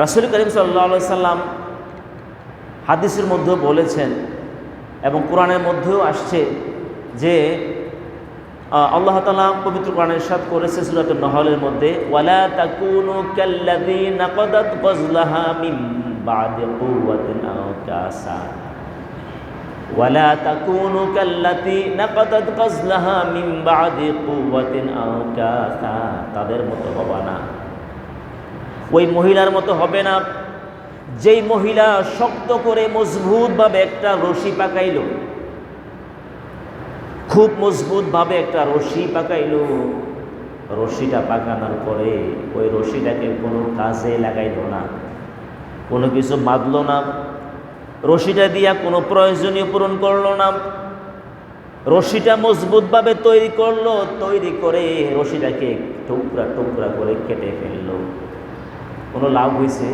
রাসূল করিম সাল্লাল্লাহু আলাইহি সাল্লাম হাদিসের মধ্যেও বলেছেন এবং কোরআনের মধ্যেও আসছে যে আল্লাহ তাআলা পবিত্র কোরআনে ইরশাদ করেছে সূরাতুন নহলের মধ্যে, ওয়ালা তাকুনু কাল্লাযীনা নাকাদাত গাজলাহা মিন বা'দি কুওয়াতিন আনকাসা, ওয়ালা তাকুনু কাল্লাতী নাকাদাত গাজলাহা মিন বা'দি কুওয়াতিন আনকাসা, তাদের মতো হবে না, ওই মহিলার মতো হবে না যেই মহিলা শক্ত করে মজবুতভাবে একটা রশি পাকাইল, খুব মজবুতভাবে একটা রশি পাকাইল, রশিটা পাকানোর পরে ওই রশিটাকে কোনো কাজে লাগাইল না, কোনো কিছু বাঁধল না, রশিটা দিয়া কোনো প্রয়োজনীয় পূরণ করলো না, রশিটা মজবুতভাবে তৈরি করলো, তৈরি করে রশিটাকে টুকরা টুকরা করে কেটে ফেললো, কোনো লাভ হয়েছে?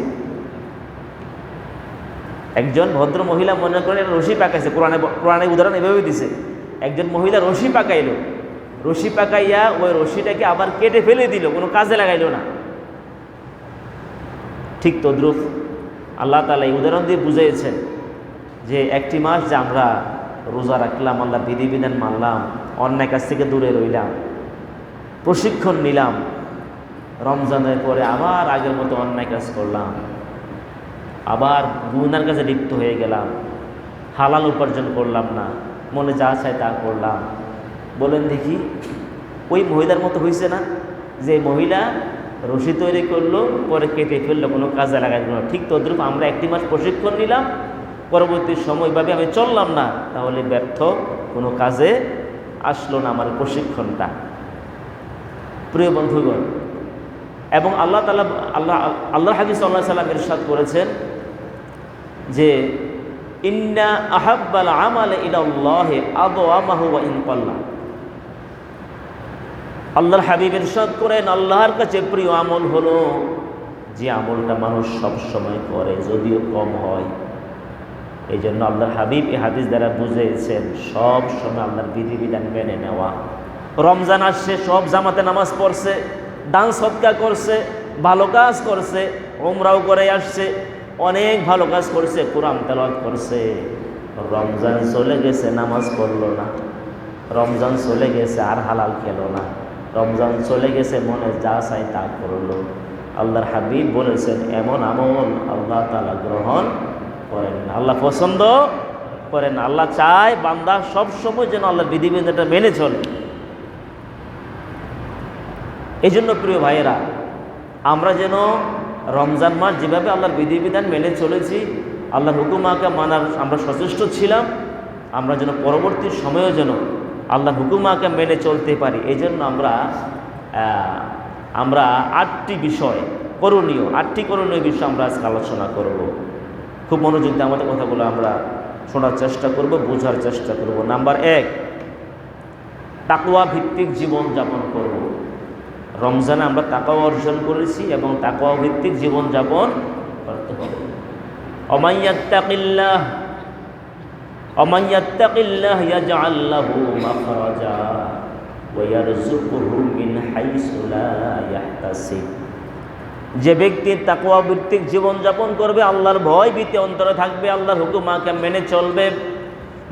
একজন ভদ্র মহিলা মনে করেন রশি পাকাইছে, কোরআনে উদাহরণ এভাবে দিছে, একজন মহিলা রশি পাকাইল, রশি পাকাইয়া ওই রশিটাকে আবার কেটে ফেলে দিল, কোনো কাজে লাগাইল না। ঠিক তদ্রুপ আল্লাহ তাআলা এই উদাহরণ দিয়ে বুঝাইছেন যে একটি মাস যে আমরা রোজা রাখলাম, আল্লাহ বিধিবিধান মানলাম, অন্যায় কাছ থেকে দূরে রইলাম, প্রশিক্ষণ নিলাম, রমজানের পরে আবার আগের মতো অন্যায় কাজ করলাম, আবার গুনার কাছে লিপ্ত হয়ে গেলাম, হালাল উপার্জন করলাম না, মনে যা চায় তা করলাম। বলেন দেখি ওই মহিলার মতো হয়েছে না? যে মহিলা রশি তৈরি করলো, পরে কেটে ফেললো, কোনো কাজে লাগাইল না। ঠিক তদ্রুপ আমরা একটি মাস প্রশিক্ষণ নিলাম, পরবর্তী সময়ভাবে আমি চললাম না, তাহলে ব্যর্থ, কোনো কাজে আসলো না আমার প্রশিক্ষণটা। প্রিয় বন্ধুগণ, এবং আল্লাহ তাআলা আল্লাহ হাবিব সাল্লাল্লাহু আলাইহি ওয়াসাল্লাম ইরশাদ করেছেন যে ইন্না আহাব্বাল আমালি ইলাল্লাহি আদওয়ামাহু ওয়া ইন ক্বাল্লা। আল্লাহর হাবিব ইরশাদ করেন আল্লাহর কাছে প্রিয় আমল হলো যে আমলটা মানুষ সব সময় করে, যদিও কম হয়। এই জন্য আল্লাহর হাবিব এই হাদিস দ্বারা বুঝিয়েছেন সব সময় আল্লাহর বিধিবিধান মেনে নেওয়া। রমজান আসছে, সব জামাতে নামাজ পড়ছে, দান সদকা করছে, ভালো কাজ করছে, উমরাও করে আসছে, অনেক ভালো কাজ করছে, কোরআন তেলাওয়াত করছে। রমজান চলে গেছে, নামাজ পড়লো না, রমজান চলে গেছে, আর হালাল খেলো না, রমজান চলে গেছে, মনে যা চাই তা করলো। আল্লাহর হাবিব বলেছেন এমন আমল আল্লাহ তাআলা গ্রহণ করেন না, আল্লাহ পছন্দ করেন না। আল্লাহ চায় বান্দা সবসময় যেন আল্লাহর বিধিবিধানটা মেনে চলে। এই জন্য প্রিয় ভাইয়েরা, আমরা যেন রমজান মাস যেভাবে আল্লাহর বিধিবিধান মেনে চলেছি, আল্লাহর হুকুমাকে মানার আমরা সচেষ্ট ছিলাম, আমরা যেন পরবর্তী সময়েও যেন আল্লাহর হুকুমাকে মেনে চলতে পারি। এই জন্য আমরা 8টি করণীয় বিষয় আমরা আজকে আলোচনা করব। খুব মনোযোগ দিয়ে আমাদের কথাগুলো আমরা শোনার চেষ্টা করব, বোঝার চেষ্টা করব। নাম্বার 1, তাকওয়া ভিত্তিক জীবন যাপন করব। রমজানে আমরা তাকওয়া অর্জন করেছি এবং তাকওয়া ভিত্তিক জীবন যাপন করতে হবে। ওমান ইয়াত্তাকিল্লাহ ইয়াজআল লাহু মাখরাজা ওয়া ইয়ারযুকুহু মিন হাইসু লা ইয়াহতাসিব। যে ব্যক্তি তাকওয়া ভিত্তিক জীবন যাপন করবে, আল্লাহর ভয় ভীতি অন্তরে থাকবে, আল্লাহর হুকুম আহকাম মেনে চলবে,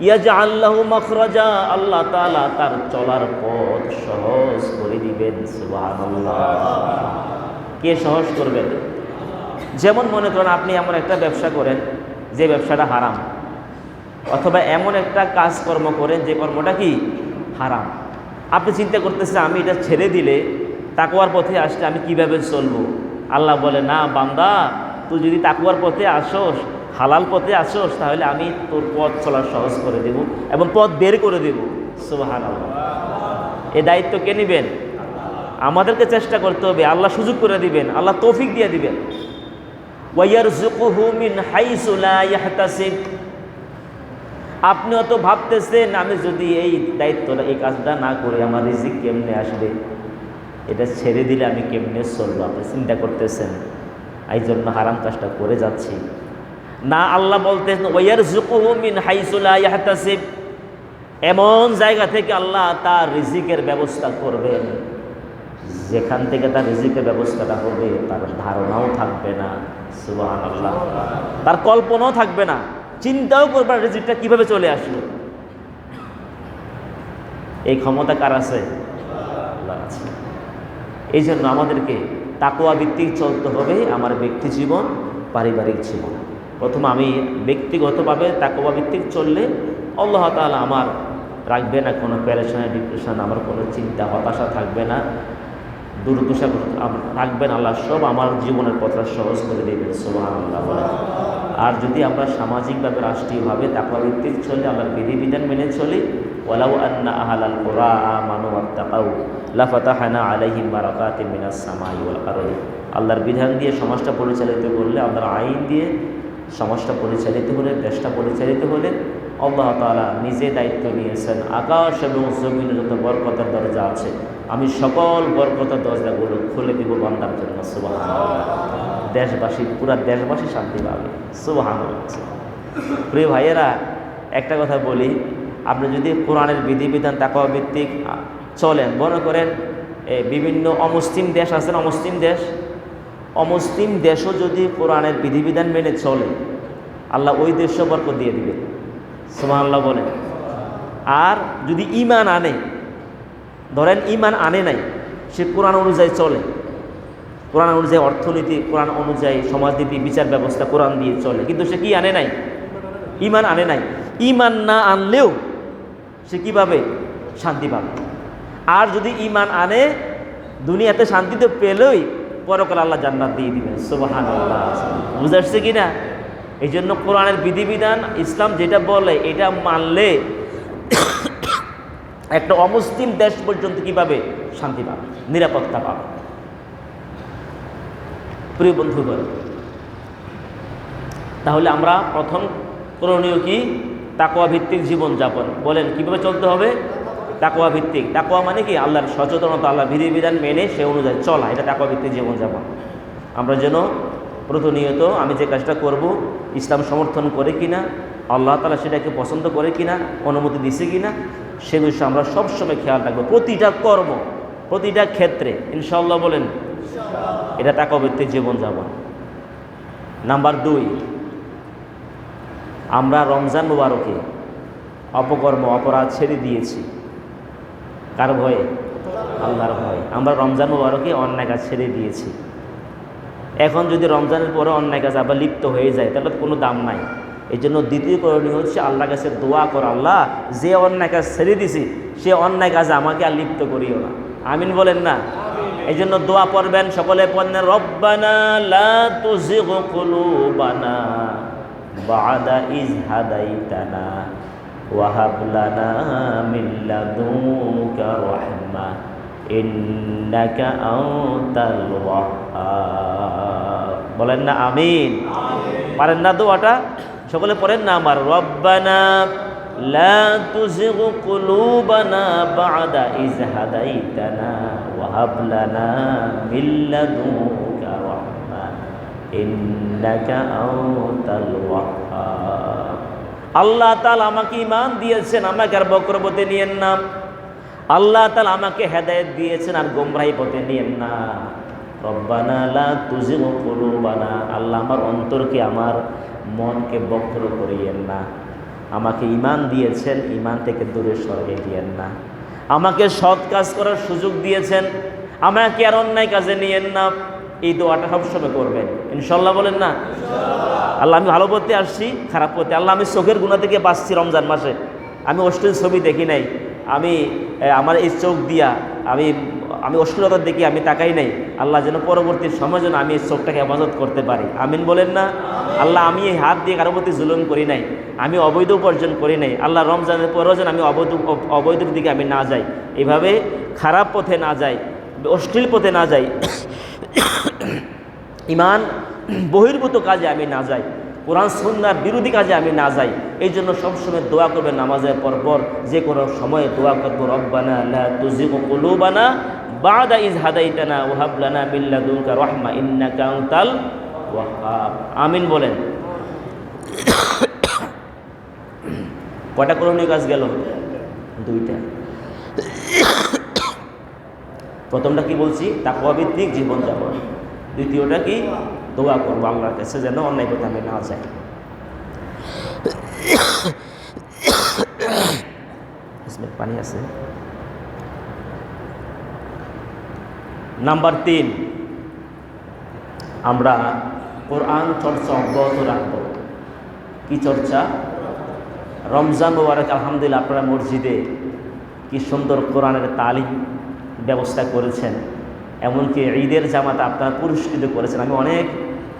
ইয়াজআল লাহু মাখরাজা, আল্লাহ তাআলা তার চলার পথ সহজ করে দিবেন। সুবহানাল্লাহ। কে সহজ করবেন? যেমন মনে করেন আপনি এমন একটা ব্যবসা করেন যে ব্যবসাটা হারাম, অথবা এমন একটা কাজকর্ম করেন যে কর্মটা কি হারাম। আপনি চিন্তা করতেছেন আমি এটা ছেড়ে দিলে তাকওয়ার পথে আসলে আমি কিভাবে চলবো। আল্লাহ বলে, না বান্দা, তুই যদি তাকওয়ার পথে আসোস, হালাল পথে আসোস, তাহলে আমি তোর পথ চলা সহজ করে দেব এবং পথ বের করে দেব। সুবহানাল্লাহ। এই দায়িত্ব কে নেবেন? আমাদেরকে চেষ্টা করতে হবে, আল্লাহ সুযোগ করে দিবেন, আল্লাহ তৌফিক দিয়ে দিবেন। ওয়া ইয়ারযুকুহু মিন হাইসু লা ইয়াহতাসিব। আপনি অত ভাবতেছেন আমি যদি এই দায়িত্বটা, এই কাজটা না করে আমার রিজিক কেমনে আসবে, এটা ছেড়ে দিলে আমি কেমনে চলবো, আপনি চিন্তা করতেছেন, এই জন্য হারাম কাজটা করে যাচ্ছি না। আল্লাহ বলতেছেন ওয়ায়ারযুকুহু মিন হাইসু লা ইয়াহতাসিব, এমন জায়গা থেকে আল্লাহ তার রিজিকের ব্যবস্থা করবেন যেখান থেকে তার রিজিকের ব্যবস্থাটা হবে তার ধারণাও থাকবে না, সুবহানাল্লাহ, তার কল্পনাও থাকবে না, চিন্তাও করবে না রিজিকটা কিভাবে চলে আসলো। এই ক্ষমতা কার আছে? আল্লাহ আছে। এই জন্য আমাদেরকে তাকওয়া ভিত্তিক চলতে হবে আমার ব্যক্তি জীবন, পারিবারিক জীবন। প্রথমে আমি ব্যক্তিগতভাবে তাকওয়া ভিত্তিক চললে আল্লাহ তাআলা আমার রাখবে না কোনো পেরেশানি, ডিপ্রেশন, আমার কোনো চিন্তা, হতাশা থাকবে না, দুর্দশা থাকবে না। আল্লাহ সব আমার জীবনের পথটা সহজ করে দেবেন, সুবহানাল্লাহ বলে। আর যদি আমরা সামাজিকভাবে, রাষ্ট্রীয়ভাবে তাকওয়া ভিত্তিক চলে, আল্লাহর বিধিবিধান মেনে চলি, ওয়ালাউ আন্না আহলাল কুরা আমানু ওয়াত্তাকাউ লাফাতাহনা আলাইহিম বারাকাতিম মিনাস সামাই ওয়াল আরদি। আল্লাহর বিধান দিয়ে সমাজটা পরিচালিত করলে, আল্লাহর আইন দিয়ে সমাজটা পরিচালিত হলে, দেশটা পরিচালিত হলে আল্লাহ তাআলা নিজে দায়িত্ব নিয়েছেন, আকাশ এবং জমিনের যত বরকতের দরজা আছে আমি সকল বরকতের দরজাগুলো খুলে দিব বান্দার জন্য, সুবহানাল্লাহ। দেশবাসী, পুরা দেশবাসী শান্তি পাবে, সুবহানাল্লাহ। প্রিয় ভাইয়েরা, একটা কথা বলি, আপনি যদি কোরআনের বিধিবিধান তাকওয়া ভিত্তিক চলেন, মনে করেন বিভিন্ন অমুসলিম দেশ আছেন, অমুসলিম দেশও যদি কোরআনের বিধিবিধান মেনে চলে, আল্লাহ ওই দেশও বরকত দিয়ে দিবে, সুবহানাল্লাহ বলেন। আর যদি ঈমান আনে, ধরেন ঈমান আনে নাই, সে কোরআন অনুযায়ী চলে, কোরআন অনুযায়ী অর্থনীতি, কোরআন অনুযায়ী সমাজনীতি, বিচার ব্যবস্থা কোরআন দিয়ে চলে, কিন্তু সে কি আনে নাই? ঈমান আনে নাই। ঈমান না আনলেও সে কীভাবে শান্তি পাবে? আর যদি ঈমান আনে, দুনিয়াতে শান্তি তো পেলেই পরকালে আল্লাহ জান্নাত দিয়ে দিবেন, সুবহানাল্লাহ। বুঝে আসছে কি না? এই জন্য কোরআনের বিধিবিধান, ইসলাম যেটা বলে এটা মানলে একটা অমুসলিম দেশ পর্যন্ত কীভাবে শান্তি পাবে, নিরাপত্তা পাবে। প্রিয় বন্ধুগণ, তাহলে আমরা প্রথম করণীয় কি? তাকওয়া ভিত্তিক জীবনযাপন। বলেন কীভাবে চলতে হবে? তাকওয়া ভিত্তিক। তাকওয়া মানে কি? আল্লাহর সচেতনতা, আল্লাহর বিধিবিধান মেনে সে অনুযায়ী চলা, এটা তাকওয়া ভিত্তিক জীবনযাপন। আমরা যেন প্রতিনিয়ত আমি যে কাজটা করব ইসলাম সমর্থন করে কিনা, আল্লাহ তাআলা সেটাকে পছন্দ করে কিনা, অনুমতি দিছে কিনা, সে বিষয়ে আমরা সবসময় খেয়াল রাখবো, প্রতিটা কর্ম, প্রতিটা ক্ষেত্রে, ইনশাআল্লাহ বলেন। এটা তাকওয়া ভিত্তিক জীবনযাপন। নাম্বার 2, আমরা রমজান মুবারকে অপকর্ম, অপরাধ ছেড়ে দিয়েছি। কার ভয়ে? আল্লাহর ভয়ে। আমরা রমজান মুবারকে অন্যায় কাজ ছেড়ে দিয়েছি। এখন যদি রমজানের পরে অন্যায় কাজ আবার লিপ্ত হয়ে যায়, তাহলে কোনো দাম নাই। এই জন্য দ্বিতীয় করণীয় হচ্ছে আল্লাহর কাছে দোয়া করা, আল্লাহ যে অন্যায় কাজ ছেড়ে দিছি সে অন্যায় কাজে আমাকে আর লিপ্ত করিও না। আমিন বলেন না? এই জন্য দোয়া পড়বেন, সকলে পড়েন, রব্বানা লা তুজিগ কুলুবানা বা'দা ইয হাদাইতানা ওয়া হাব লানা মিন লাদুনকা রাহমা ইন্নাকা আনতাল ওয়াহ্হাব। বলেন না আমিন? পারেন না দোয়াটা? সকলে পড়েন না আমার, রব্বানা লা তুজিগ কুলুবানা বা'দা ইয হাদাইতানা ওয়া হাব লানা মিন লাদুনকা রাহমা ইন্নাকা আনতাল ওয়াহ্হাব। আল্লাহ তাআলা আমাকে ঈমান দিয়েছেন, আমাকে আর বক্র পথে নিয়েন না। আল্লাহ তাআলা আমাকে হেদায়েত দিয়েছেন, আর গোমরাহি পথে নিয়েন না। রব্বানা লা তুজিগ কুলুবানা, আল্লাহ আমার অন্তরকে, আমার মনকে বক্র করিয়েন না। আমাকে ঈমান দিয়েছেন, ঈমান থেকে দূরে সরিয়ে দিয়েন না। আমাকে সৎ কাজ করার সুযোগ দিয়েছেন, আমাকে আর অন্যায় কাজে নিয়েন না। এই দোয়াটা সবসময় করবেন, ইনশাআল্লাহ বলেন না? আল্লাহ আমি ভালো পথে আসছি, খারাপ পথে, আল্লাহ আমি চোখের গুনাহ থেকে বাঁচছি রমজান মাসে, আমি অশ্লীল ছবি দেখি নাই, আমি আমার এই চোখ দিয়া আমি অশ্লীলতার দিকে আমি তাকাই নাই। আল্লাহ যেন পরবর্তী সময় যেন আমি এই চোখটাকে হেফাজত করতে পারি, আমিন বলেন না? আল্লাহ আমি এই হাত দিয়ে কারোর প্রতি জুলুম করি নাই, আমি অবৈধ উপার্জন করি নাই। আল্লাহ রমজানের পরেও যেন আমি অবৈধর দিকে আমি না যাই, এভাবে খারাপ পথে না যাই, অশ্লীল পথে না যাই, ঈমান বহির্ভূত কাজে আমি না যাই, কোরআন সুন্নাহর বিরোধী কাজে আমি না যাই। এই জন্য সবসময় দোয়া করবেন, নামাজের পরপর যে কোনো সময়ে দোয়া করবো, রব্বানা লা তুজিগ কুলুবানা বা'দা ইয হাদাইতানা ওয়া হাব লানা মিন লাদুনকা রাহমা ইন্নাকা আনতাল ওয়াহ্হাব। আমিন বলেন। কয়টা করণীয় কাজ গেল? 2টা। প্রথমটা কি বলছি? তাকওয়াভিত্তিক জীবনযাপন। দ্বিতীয়টা কি? দোয়া করবো আল্লাহর কাছে যেন অন্যায় পথে আমি না যাই। পানি আছে। নাম্বার 3, আমরা কোরআন চর্চা অব্যাহত রাখব। কি চর্চা? রমজান মোবারক আলহামদুলিল্লাহ আপনারা মসজিদে কি সুন্দর কোরআনের তালিম ব্যবস্থা করেছেন, এমনকি ঈদের জামাত আপনারা পুরস্কৃত করেছেন। আমি অনেক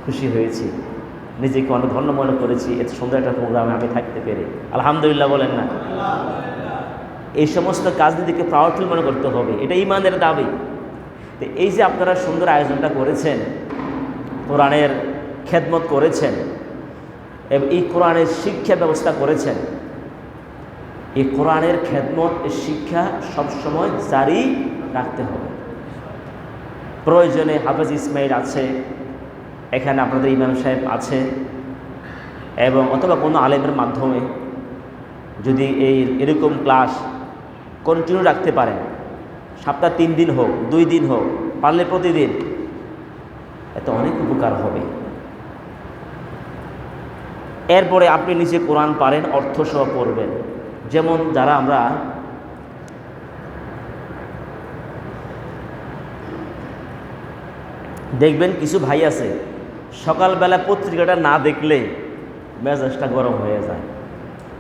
খুশি হয়েছি, নিজেকে অনেক ধন্য মনে করেছি এত সুন্দর একটা প্রোগ্রামে আমি থাকতে পেরে। আলহামদুলিল্লাহ বলেন না? এই সমস্ত কাজ নিজেকে প্রাউডফুল মনে করতে হবে, এটা ঈমানের দাবি। তো এই যে আপনারা সুন্দর আয়োজনটা করেছেন, কোরআনের খেদমত করেছেন এবং এই কোরআনের শিক্ষা ব্যবস্থা করেছেন, এই কোরআনের খেদমত, এই শিক্ষা সবসময় জারি রাখতে হবে। প্রয়োজনে হাফেজ ইসমাইল আছে, এখানে আপনাদের ইমাম সাহেব আছে, এবং অথবা কোনো আলেমের মাধ্যমে যদি এরকম ক্লাস কন্টিনিউ রাখতে পারেন, সপ্তাহে 3 দিন হোক, 2 দিন হোক, পারলে প্রতিদিন, এতে অনেক উপকার হবে। এরপরে আপনি নিজে কোরআন পারেন, অর্থ সহ পড়বেন। যেমন যারা আমরা দেখবেন কিছু ভাই আছে সকালবেলা পত্রিকাটা না দেখলে মেজাজটা গরম হয়ে যায়,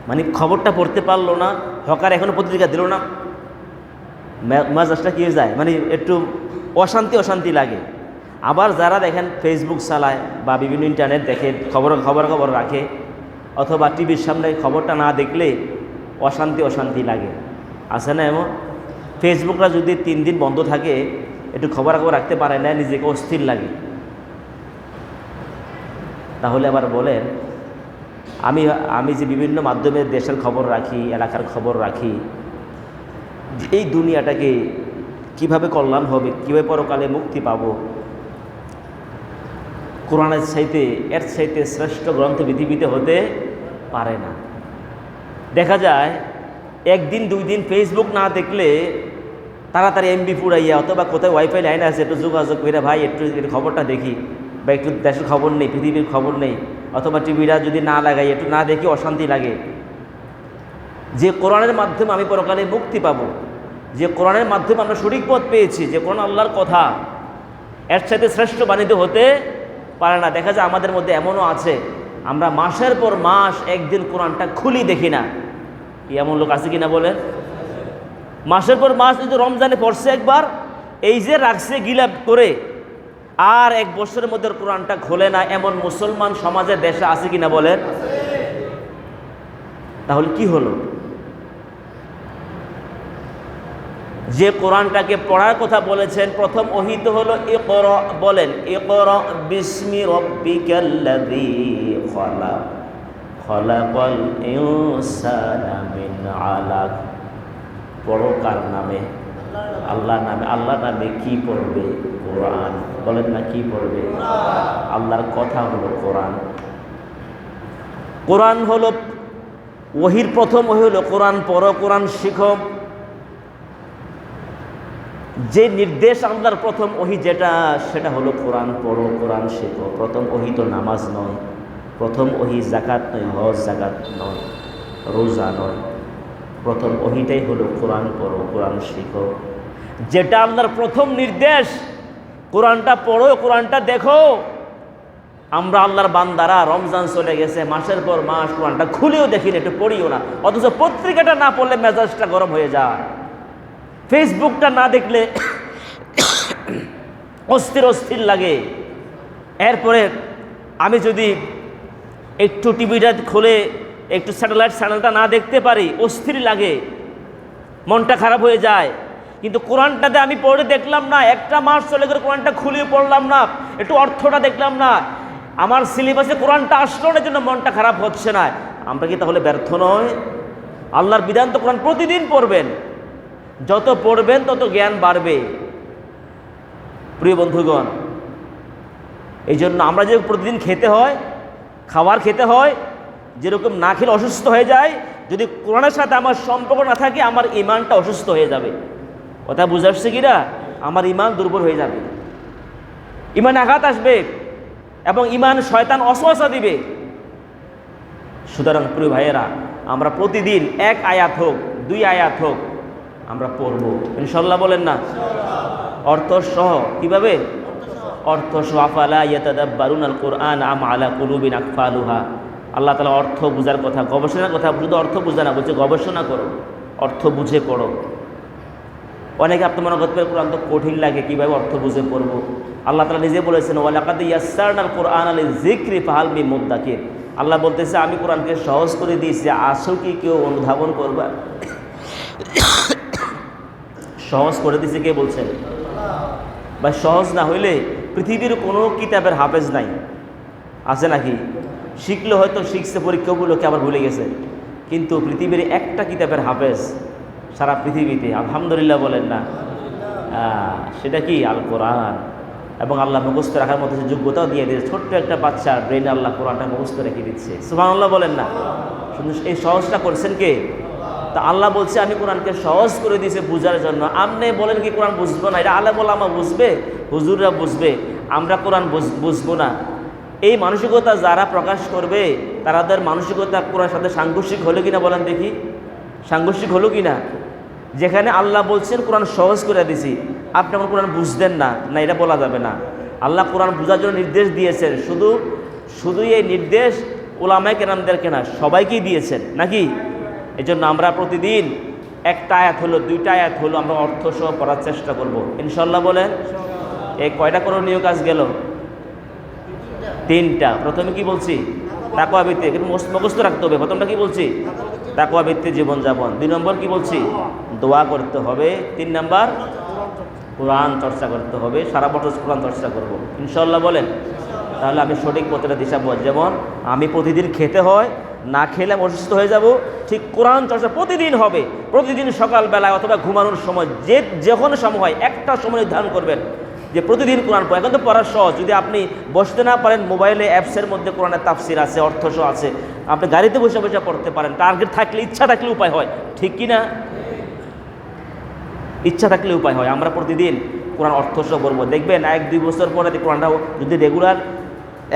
মানে খবরটা পড়তে পারলো না, হকার এখনো পত্রিকা দিল না, মেজাজটা কী হয়ে যায়, মানে একটু অশান্তি লাগে। আবার যারা দেখেন ফেসবুক চালায় বা বিভিন্ন ইন্টারনেট দেখে, খবর রাখে, অথবা টিভির সামনে খবরটা না দেখলে অশান্তি লাগে, আছে না এমন? ফেসবুকটা যদি 3 দিন বন্ধ থাকে, একটু খবর রাখতে পারে না, নিজেকে অস্থির লাগে। তাহলে আবার বলেন, আমি যে বিভিন্ন মাধ্যমে দেশের খবর রাখি, এলাকার খবর রাখি, এই দুনিয়াটাকে কিভাবে কল্যাণ হবে, কীভাবে পরকালে মুক্তি পাব, কোরআনের এর চাইতে শ্রেষ্ঠ গ্রন্থ পৃথিবীতে হতে পারে না। দেখা যায় 1 দিন 2 দিন ফেসবুক না দেখলে তাড়াতাড়ি এমবি পুরাইয়া, অথবা কোথায় ওয়াইফাই লাইন আছে একটু যোগাযোগ করে, ভাই একটু খবরটা দেখি, বা একটু দেশের খবর নেই, পৃথিবীর খবর নেই, অথবা টিভিটা যদি না লাগাই, একটু না দেখি অশান্তি লাগে। যে কোরআনের মাধ্যমে আমি পরকালে মুক্তি পাবো, যে কোরআনের মাধ্যমে আমরা সঠিক পথ পেয়েছি, যে কোরআন আল্লাহর কথা, এর সাথে শ্রেষ্ঠ বাণিজ্য হতে পারে না। দেখা যায় আমাদের মধ্যে এমনও আছে, আমরা মাসের পর মাস একদিন কোরআনটা খুলি দেখি না। এমন লোক আছে কিনা বলেন? মাসের পর মাস যদি রমজানে পড়ছে একবার, এই যে রাখছে গিলাপ করে, আর 1 বছরের মধ্যে কোরআনটা খোলে না, এমন মুসলমান সমাজের দেশে আছে কিনা বলেন? তাহলে কি হলো? যে কোরআনটাকে পড়ার কথা বলেছেন, প্রথম ওহী তো হলো ইকরা, বলেন ইকরা বিসমি রাব্বিকাল্লাযী খালাক, খালাকাল ইনসানা মিন আলাক। পড়ো কার নামে? আল্লাহর নামে। আল্লাহর নামে কি পড়বে? কোরআন। বলেন না, কি পড়বে? আল্লাহর কথা হলো কোরআন। কোরআন হলো ওহীর প্রথম ওহী হলো কোরআন পড়ো, কোরআন শিখো। যে নির্দেশ আল্লাহর প্রথম ওহী সেটা হলো কোরআন পড়ো, কোরআন শেখো। প্রথম ওহী তো নামাজ নয়, প্রথম ওহী যাকাত নয়, হজ জাকাত নয়, রোজা নয়, প্রথম ওহীটাই হলো কোরআন পড়ো, কোরআন শেখো। যেটা আল্লাহর প্রথম নির্দেশ, কোরআনটা পড়ো, কোরআনটা দেখো। আমরা আল্লাহর বান্দারা রমজান চলে গেছে, মাসের পর মাস কোরআনটা খুলেও দেখি না, একটু পড়িও না, অথচ পত্রিকাটা না পড়লে মেজাজটা গরম হয়ে যায়, ফেসবুকটা না দেখলে অস্থির লাগে। এরপরে আমি যদি একটু টিভিটা খুলে একটু স্যাটেলাইট চ্যানেলটা না দেখতে পারি, অস্থির লাগে, মনটা খারাপ হয়ে যায়। কিন্তু কোরআনটাতে আমি পড়ে দেখলাম না, 1টা মাস চলে গেলে কোরআনটা খুলে পড়লাম না, একটু অর্থটা দেখলাম না, আমার সিলেবাসে কোরআনটা আসলো না, জন্য মনটা খারাপ হচ্ছে না। আমরা কি তাহলে ব্যর্থ নয়? আল্লাহর বিধান তো কোরআন প্রতিদিন পড়বেন, যত পড়বেন তত জ্ঞান বাড়বে। প্রিয় বন্ধুগণ, এই জন্য আমরা যে প্রতিদিন খাবার খেতে হয়, যেরকম না খেলে অসুস্থ হয়ে যায়, যদি কোরআনের সাথে আমার সম্পর্ক না থাকে, আমার ইমানটা অসুস্থ হয়ে যাবে। কথা বুঝে আসছে কিনা? আমার ইমান দুর্বল হয়ে যাবে, ইমান আঘাত আসবে এবং ইমান শয়তান অসওয়াসা দিবে। সুতরাং প্রিয় ভাইয়েরা, আমরা প্রতিদিন 1 আয়াত হোক 2 আয়াত হোক আমরা পড়ব ইনশাআল্লাহ, বলেন না? অর্থ সহ। কিভাবে? অর্থ সহ। আফালা ইয়াতাদাব্বারুনাল কুরআন আম আলা কুলুবিন আকফালুহা। আল্লাহ তাআলা অর্থ বুঝার কথা, গবেষণার কথা, শুধু অর্থ বুঝা না, বলছে গবেষণা করো, অর্থ বুঝে পড়ো। অনেকে আপনি মনে করতে পারেন কোরআন তো কঠিন লাগে, কীভাবে অর্থ বুঝে পড়বো? আল্লাহ তাআলা নিজে বলেছেন ওয়ালাকাদ ইয়াসসারনাল কুরআনা লিযিকরি ফাহাল মিন মুদ্দাকির। আল্লাহ বলতেছে আমি কোরআনকে সহজ করে দিয়েছি, আসো কি কেউ অনুধাবন করবা? সহজ করে দিয়েছে কে বলছেন? বা সহজ না হইলে পৃথিবীর কোনো কিতাবের হাফেজ নাই, আছে নাকি? শিখলে হয়তো শিখছে, পরীক্ষাগুলোকে আবার ভুলে গেছে, কিন্তু পৃথিবীর একটা কিতাবের হাফেজ সারা পৃথিবীতে, আলহামদুলিল্লাহ বলেন না? সেটা কি? আল কোরআন। এবং আল্লাহ মুখস্থ রাখার মতো সে যোগ্যতাও দিয়ে দিয়েছে। ছোট্ট একটা বাচ্চার ব্রেনে আল্লাহ কোরআনটা মুখস্থ রেখে দিচ্ছে, সুবহানাল্লাহ বলেন না? শুধু এই সহজটা করছেন কে? তা আল্লাহ বলছে আমি কোরআনকে সহজ করে দিয়েছি বুঝার জন্য। আপনি বলেন কি কোরআন বুঝবো না? এটা আলেম ওলামা বুঝবে, হুজুররা বুঝবে, আমরা কোরআন বুঝবো না। এই মানসিকতা যারা প্রকাশ করবে তাদের মানসিকতা কোরআনের সাথে সাংঘর্ষিক হলো কিনা বলেন দেখি? সাংঘর্ষিক হলো কিনা? যেখানে আল্লাহ বলছেন কোরআন সহজ করে দিছি, আপনি আমার কোরআন বুঝতেন না, না এটা বলা যাবে না। আল্লাহ কোরআন বোঝার জন্য নির্দেশ দিয়েছেন, শুধু এই নির্দেশ উলামায়ে কেরামদেরকে না, সবাইকেই দিয়েছেন নাকি? এই জন্য আমরা প্রতিদিন 1টা আয়াত হলো 2টা আয়াত হলো আমরা অর্থ সহ পড়ার চেষ্টা করব ইনশাআল্লাহ, বলেন? এই কয়টা করণীয় কাজ গেল? 3টা। প্রথমে কি বলছি? তাকওয়া ভিত্তিক, কিন্তু মুখস্থ রাখতে হবে। প্রথমটা কি বলছি? তাকওয়া ভিত্তিক জীবনযাপন। 2 নম্বর কি বলছি? দোয়া করতে হবে। 3 নম্বর কোরআন চর্চা করতে হবে। সারা বছর কোরআন চর্চা করব ইনশাআল্লাহ, বলেন? তাহলে আমি সঠিক পথের দিশা পাবো। যেমন আমি প্রতিদিন খেতে হয়, না খেলে আমি অসুস্থ হয়ে যাব, ঠিক কোরআন চর্চা প্রতিদিন হবে। প্রতিদিন সকালবেলায় অথবা ঘুমানোর সময় যখন সময় হয় একটা সময় নির্ধারণ করবেন যে প্রতিদিন কোরআন পড়া। এখন তো পড়ার সহজ, যদি আপনি বসতে না পারেন মোবাইলে অ্যাপসের মধ্যে কোরআনের তাফসির আছে, অর্থসহ আছে, আপনি গাড়িতে বসে বসে পড়তে পারেন। টার্গেট থাকলে, ইচ্ছা থাকলে উপায় হয়, ঠিক কি না? ইচ্ছা থাকলে উপায় হয়। আমরা প্রতিদিন কোরআন অর্থসহ পড়বো। দেখবেন 1-2 বছর পরে কোরআনটা যদি রেগুলার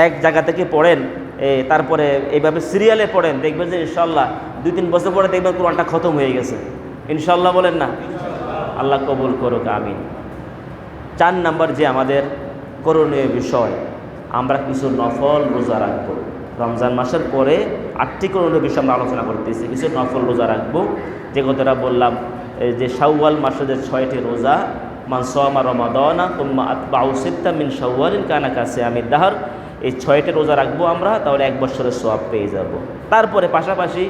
এক জায়গা থেকে পড়েন, তারপরে এইভাবে সিরিয়ালে পড়েন, দেখবেন যে ইনশাআল্লাহ 2-3 বছর পরে দেখবেন কোরআনটা খতম হয়ে গেছে ইনশাআল্লাহ, বলেন না? আল্লাহ কবুল করুক, আমিন। 4 নম্বর যে আমাদের করণীয় বিষয়, আমরা কিছু নফল রোজা রাখবো। রমজান মাসের পরে 8টি করণীয় বিষয় আমরা আলোচনা করতেছি। কিছু নফল রোজা রাখবো, যে কথাটা বললাম যে শাওয়াল মাসের যে 6টি রোজা, মান সামা রমাদানা তুম্মা আতবাউ সিত্তা মিন শাওয়ালিন কানা কাসিয়ামিদ দাহর, এই 6টি রোজা রাখবো আমরা, তাহলে 1 বছরের সওয়াব পেয়ে যাব। তারপরে পাশাপাশি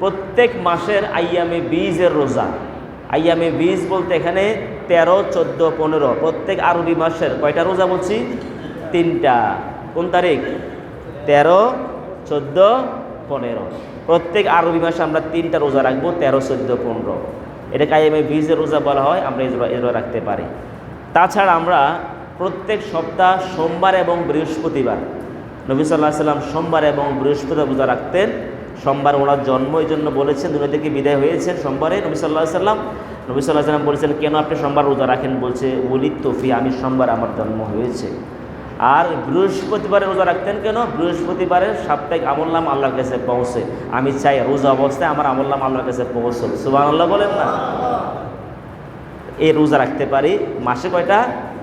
প্রত্যেক মাসের আইয়ামে বীজের রোজা। আইয়ামে বীজ বলতে এখানে 13, 14, 15 প্রত্যেক আরবি মাসের কয়টা রোজা বলছি? 3টা। কোন তারিখ? 13, 14, 15। প্রত্যেক আরবি মাসে আমরা 3টা রোজা রাখবো, 13, 14, 15। এটাকে আইয়ামে বীজের রোজা বলা হয়, আমরা এগুলো রাখতে পারি। তাছাড়া আমরা প্রত্যেক সপ্তাহ সোমবার এবং বৃহস্পতিবার, নবী সাল্লাল্লাহু আলাইহি ওয়াসাল্লাম সোমবার এবং বৃহস্পতিবার রোজা রাখতেন। সোমবার ওনার জন্ম, এই জন্য বলেছেন দুনিয়া থেকে বিদায় হয়েছেন সোমবারে নবী সাল্লাল্লাহু আলাইহি ওয়াসাল্লাম বলেছেন কেন আপনি সোমবার রোজা রাখেন? বলছে ওলিদ তফি, আমি সোমবার আমার জন্ম হয়েছে। আর বৃহস্পতিবারে রোজা রাখতেন কেন? বৃহস্পতিবারের সাপ্তাহিক আমলনামা আল্লাহর কাছে পৌঁছে। আমি চাই রোজা অবস্থায় আমার আমলনামা আল্লাহর কাছে পৌঁছল, সুবহানাল্লাহ বলেন না? এই রোজা রাখতে পারি। মাসে কয়টা?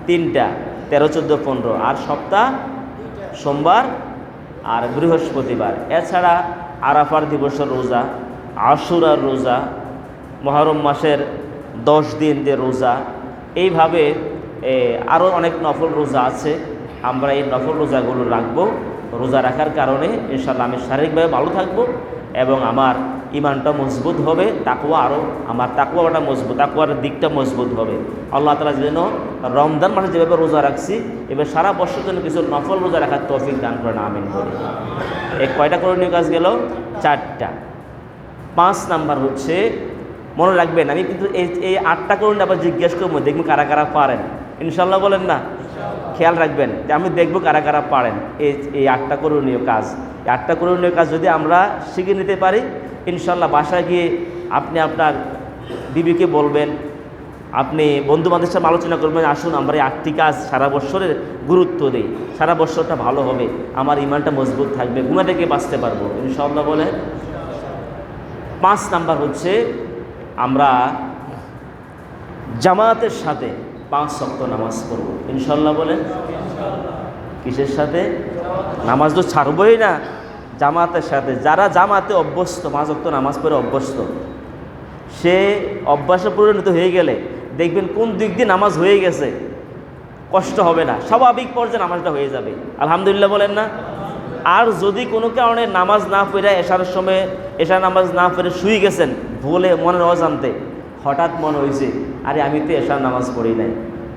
3টা, 13, 14, 15। আর সপ্তাহ সোমবার আর বৃহস্পতিবার। এছাড়া আরাফার দিবসের রোজা, আশুরার রোজা, মুহররম মাসের 10 দিন যে রোজা, এইভাবে আরও অনেক নফল রোজা আছে। আমরা এই নফল রোজাগুলো রাখবো। রোজা রাখার কারণে ইনশাআল্লাহ আমি শারীরিকভাবে ভালো থাকবো এবং আমার ইমানটা মজবুত হবে, আমার তাকওয়াটা মজবুত, তাকওয়ার দিকটা মজবুত হবে। আল্লাহ তাআলা যেন রমজান মাসে যেভাবে রোজা রাখছি এবার সারা বছর জন্য কিছু নফল রোজা রাখার তৌফিক দান করেন, আমিন বলি। এই কয়টা করণীয় কাজ গেল? 4টা। 5 নাম্বার হচ্ছে, মনে রাখবেন আমি কিন্তু এই 8টা করণীয় আবার জিজ্ঞেস করবো, দেখবেন কারা কারা পারেন ইনশাআল্লাহ, বলেন না? খেয়াল রাখবেন যে আমি দেখবো কারা কারা পারেন এই 8টা করণীয় কাজ। এই 8টা করণীয় কাজ যদি আমরা শিখে নিতে পারি ইনশাআল্লাহ, বাসায় গিয়ে আপনি আপনার বিবিকে বলবেন, আপনি বন্ধুবান্ধবের সাথে আলোচনা করবেন, আসুন আমরা এই 8টি কাজ সারা বছরের গুরুত্ব দিই, সারা বছরটা ভালো হবে, আমার ইমানটা মজবুত থাকবে, গুনাহ থেকে বাঁচতে পারবো ইনশাআল্লাহ বলে। 5 নাম্বার হচ্ছে আমরা জামাতের সাথে 5 ওয়াক্ত নামাজ পড়ব ইনশাআল্লাহ বলে। কিসের সাথে? নামাজ তো ছাড়বই না, জামাতের সাথে। যারা জামাতে অভ্যস্ত, 5 ওয়াক্ত নামাজ পড়ে অভ্যস্ত, সে অভ্যাসে পরিণত হয়ে গেলে দেখবেন কোন দিক দিয়ে নামাজ হয়ে গেছে, কষ্ট হবে না, স্বাভাবিক পর্যায়ে নামাজটা হয়ে যাবে। আলহামদুলিল্লাহ বলেন না? আর যদি কোনো কারণে নামাজ না পড়ে এশার সময় এশার নামাজ না পড়ে শুয়ে গেছেন বলে মনের অজান্তে, হঠাৎ মনে হয়েছে আরে আমি তো এশার নামাজ পড়ি নাই,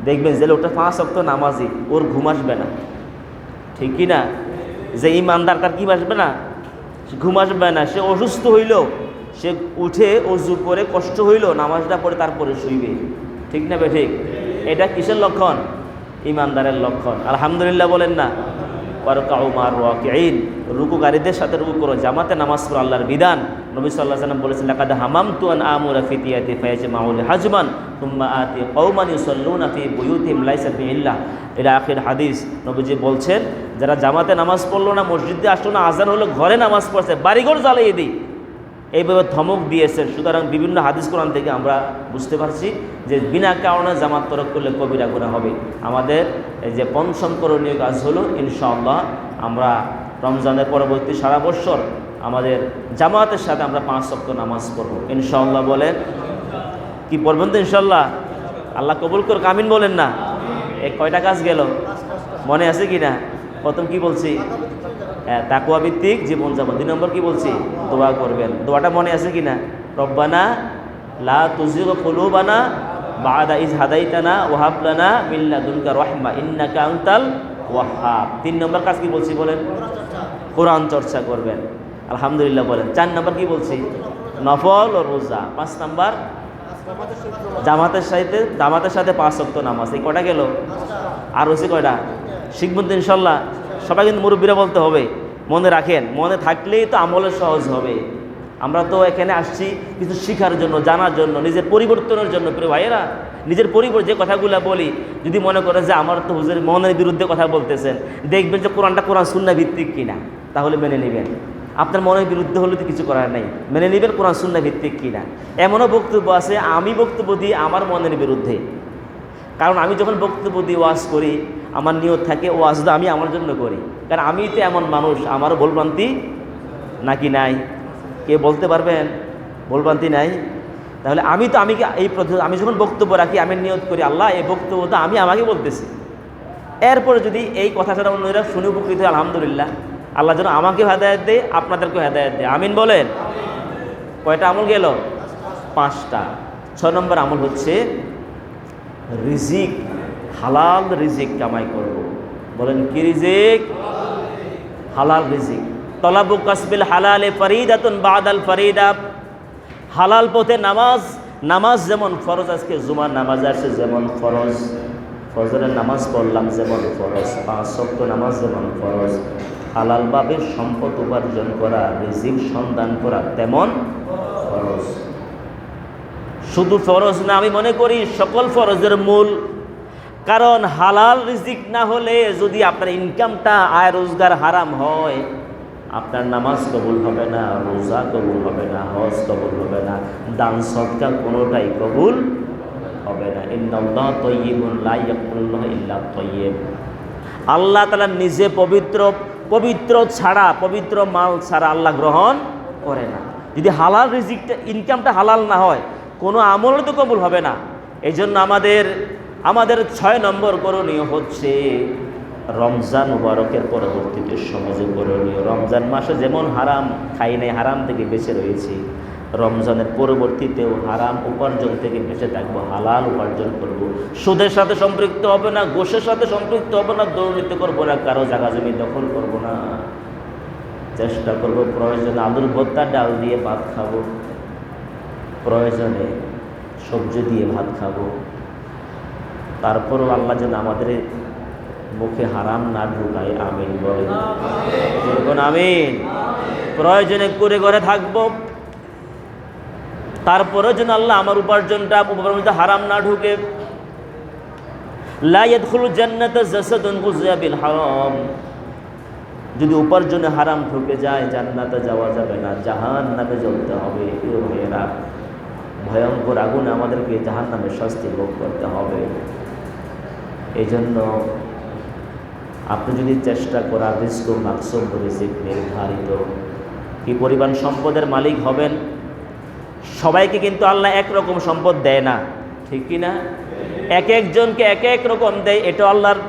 দেখবেন যে লোকটা 5 ওয়াক্ত নামাজি, ওর ঘুম আসবে না, ঠিক কি না? যে ইমানদার তার কি আসবে না? ঘুম আসবে না। সে অসুস্থ হইল, সে উঠে অজু করে কষ্ট হইল, নামাজটা পড়ে তারপরে শুইবে, ঠিক না? ঠিক। এটা কিসের লক্ষণ? ইমানদারের লক্ষণ। আলহামদুলিল্লাহ বলেন না? ওয়ারকাউ মা'র রাকিঈন, রুকুকারীদের সাথে রুকু করো, জামাতে নামাজ পড়ো, আল্লাহর বিধান। নবী সাল্লাল্লাহু আলাইহি ওয়াসাল্লাম বলেছেন, লাকাদ হামামতু আন আমুরা ফিতিয়াতি ফায়াজমাউল হাজমান সুম্মা আতি কওমান ইউসাল্লুনা ফি বুয়ুতিহিম লাইসা ফি ইল্লাহ, এর আখির হাদিস। নবীজি বলছেন, যারা জামাতে নামাজ পড়লো না, মসজিদে আসলো না, আজান হলো, ঘরে নামাজ পড়ছে, বাড়িঘর জ্বালিয়ে দিই, এইভাবে ধমক দিয়েছেন। সুতরাং বিভিন্ন হাদিস কোরআন থেকে আমরা বুঝতে পারছি যে বিনা কারণে জামাত তরক করলে কবিরা গুনাহ হবে। আমাদের এই যে 5ম করণীয় কাজ হলো ইনশাআল্লাহ আমরা রমজানের পরবর্তী সারা বছর আমাদের জামাতের সাথে আমরা 5 ওয়াক্ত নামাজ পড়ব ইনশাআল্লাহ বলেন। কি পড়বেন তো ইনশাআল্লাহ? আল্লাহ কবুল করুক, আমিন বলেন না? এই কয়টা কাজ গেল মনে আছে কি না? প্রথম কি বলছি? তাকওয়া ভিত্তিক জীবনযাপন। 2 নম্বর কি বলছি? দোয়া করবেন। দোয়াটা মনে আছে কি না? রব্বানা লা তুযিগ কুলুবানা বা'দা ইয হাদাইতানা ওয়া হাব লানা মিন লাদুনকা রাহমা ইন্নাকা আনতাল ওয়াহ্হাব। 3 নম্বর কাজ কি বলছি বলেন? কোরআন চর্চা করবেন। আলহামদুলিল্লাহ বলেন। 4 নম্বর কি বলছি? নফল ও রোজা। 5 নম্বর জামাতের সাথে 5 ওয়াক্ত নামাজ। এই কয়টা গেল? আর হচ্ছে কয়টা? শিখবেন তো ইনশাআল্লাহ। সবাই কিন্তু মুরব্বীরা বলতে হবে, মনে রাখেন, মনে থাকলেই তো আমলের সহজ হবে। আমরা তো এখানে আসছি কিছু শিখার জন্য, জানার জন্য, নিজের পরিবর্তনের জন্য। প্রিয় ভাইয়েরা, নিজের যে কথাগুলো বলি, যদি মনে করে যে আমার তো হুজুর মনের বিরুদ্ধে কথা বলতেছেন, দেখবেন যে কোরআন সুন্নাহ ভিত্তিক কিনা, তাহলে মেনে নেবেন। আপনার মনের বিরুদ্ধে হলে তো কিছু করার নাই, মেনে নেবেন কোরআন সুন্নাহ ভিত্তিক কিনা। এমনও বক্তব্য আছে আমি বক্তব্য দিই আমার মনের বিরুদ্ধে, কারণ আমি যখন বক্তব্য দিয়ে ওয়াজ করি আমার নিয়ত থাকে ওয়াজটা আমি আমার জন্য করি, কারণ আমি তো এমন মানুষ, আমারও ভুলভ্রান্তি নাকি নাই? কে বলতে পারবেন ভুলভ্রান্তি নাই? তাহলে আমি যখন বক্তব্য রাখি আমি নিয়ত করি আল্লাহ এই বক্তব্যটা আমি আমাকে বলতেছি, এরপরে যদি এই কথাটা অন্যরা শুনে উপকৃত হয় আলহামদুলিল্লাহ, আল্লাহ যেন আমাকে হেদায়েত দেয়, আপনাদেরকেও হেদায়েত দেয়, আমিন বলেন। কয়টা আমল গেল? 5টা। 6 নম্বর আমল হচ্ছে রিজিক, হালাল রিজিক কামাই করব। বলেন কি রিজিক? হালাল রিজিক। তলাবু কাসবিল হালালে ফরিদাতুন বাদাল ফরিদা। হালাল পথে নামাজ যেমন ফরজ, আজকে জুমার নামাজ আসছে যেমন ফরজ, ফজরের নামাজ পড়লাম যেমন ফরজ, 5 ওয়াক্ত নামাজ যেমন ফরজ, হালালভাবে সম্পদ উপার্জন করা, রিজিক সন্ধান করা তেমন ফরজ। শুধু ফরজ না, আমি মনে করি সকল ফরজের মূল, কারণ হালাল রিজিক না হলে যদি আপনার ইনকামটা আয় রোজগার হারাম হয়, আপনার নামাজ কবুল হবে না, রোজা কবুল হবে না, হজ কবুল হবে না, দান সদকা কোনোটাই কবুল হবে না। ইন্নাল্লাহ তাইয়্যিবুন লা ইয়াকবালু ইল্লা তাইয়্যিব। আল্লাহ তাআলা নিজে পবিত্র ছাড়া, পবিত্র মাল ছাড়া আল্লাহ গ্রহণ করে না। যদি হালাল রিজিকটা, ইনকামটা হালাল না হয়, কোনো আমল তো কবুল হবে না। এই জন্য আমাদের 6 নম্বর করণীয় হচ্ছে রমজান মুবারকের পরবর্তীতে সমাজে করণীয়। রমজান মাসে যেমন হারাম খাই নাই, হারাম থেকে বেঁচে রয়েছি, রমজানের পরবর্তীতেও হারাম উপার্জন থেকে বেঁচে থাকবো, হালাল উপার্জন করব। সুদের সাথে সম্পৃক্ত হবে না, ঘুষের সাথে সম্পৃক্ত হবে না, দুর্নীতি করবো না, কারো জায়গা জমি দখল করবো না। চেষ্টা করব প্রয়োজনে আলুর ভর্তা ডাল দিয়ে ভাত খাবো, প্রয়োজনে সবজি দিয়ে ভাত খাবো। তারপরও আল্লাহ যেন আমাদের মুখে হারাম না ঢুকায়, আমিন বলেন। আমিন। প্রয়োজনে করে ঘরে থাকবো, তারপরে যেন আল্লাহ আমার উপার্জনটা হারাম না ঢুকে। লা ইয়াদখুলু জান্নাতা জাসাদুন গুযিয়া বিল হারাম, যদি উপার্জনে হারাম ঢুকে যায় জান্নাতে যাওয়া যাবে না, জাহান্নামে জ্বলতে হবে। প্রিয় ভাইয়েরা, ভয়ঙ্কর আগুনে আমাদেরকে জাহান্নামের শাস্তি ভোগ করতে হবে। এই জন্য আপনি যদি চেষ্টা করার রিজক মাকসুদ রিজিক নির্ধারিত, কি পরিমাণ সম্পদের মালিক হবেন। সবাইকে কিন্তু আল্লাহ একরকম সম্পদ দেয় না, ঠিক কি না? এক একজনকে এক এক রকম দেয়, এটা আল্লাহর